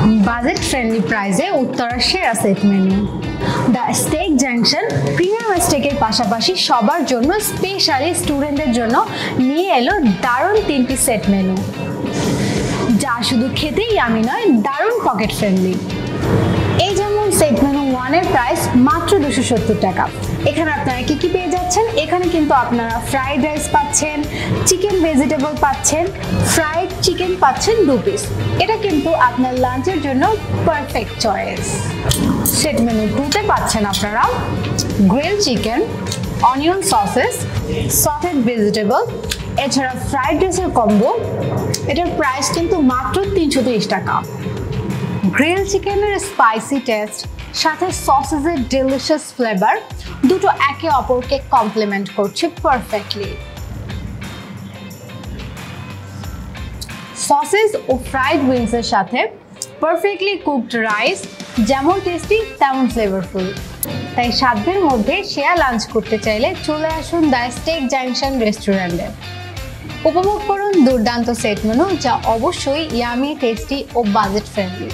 Budget friendly প্রাইসে উত্তরার সেরা set menu. The steak junction premium স্টেকের পাশাপাশি সবার জন্য স্পেশালি স্টুডেন্টদের জন্য নিয়ে এলো দারুণ 3টি সেট মেনু, যা শুধু খেতেই ইয়ামি নয়, দারুণ পকেট ফ্রেন্ডলি। এই যেমন সেট মেনু 1 এর প্রাইস মাত্র 270 টাকা। এখানে আপনারা কি কি পেয়ে যাচ্ছেন? এখানে কিন্তু আপনারা ফ্রাইড রাইস পাচ্ছেন, চিকেন ভেজিটেবল পাচ্ছেন, ফ্রাইড চিকেন পাচ্ছেন 2 পিস। এটা কিন্তু আপনার লাঞ্চের জন্য পারফেক্ট চয়েস। সেট মেনু 2-তে পাচ্ছেন আপনারা grill chicken, onion sausages, sautéed vegetable, এছাড়া ফ্রাইড রাইসের কম্বো। এটার প্রাইস কিন্তু মাত্র 330 টাকা। গ্রিল চিকেনের স্পাইসি টেস্ট সাথে সসেসের ডেলিশিয়াস ফ্লেভার, দুটো একে অপরকে কমপ্লিমেন্ট করছে পারফেক্টলি। সসেস ও ফ্রাইড উইংসের সাথে পারফেক্টলি কুকড রাইস যেমন টেস্টি তেমন ফ্লেভারফুল। তাই সাধ্যের মধ্যে সেরা লাঞ্চ করতে চাইলে চলে আসুন দ্য স্টেক জাংশন রেস্টুরেন্টে। উপভোগ করুন দুর্দান্ত সেট মেনু, যা অবশ্যই ইয়ামি, টেস্টি ও বাজেট ফ্রেন্ডলি।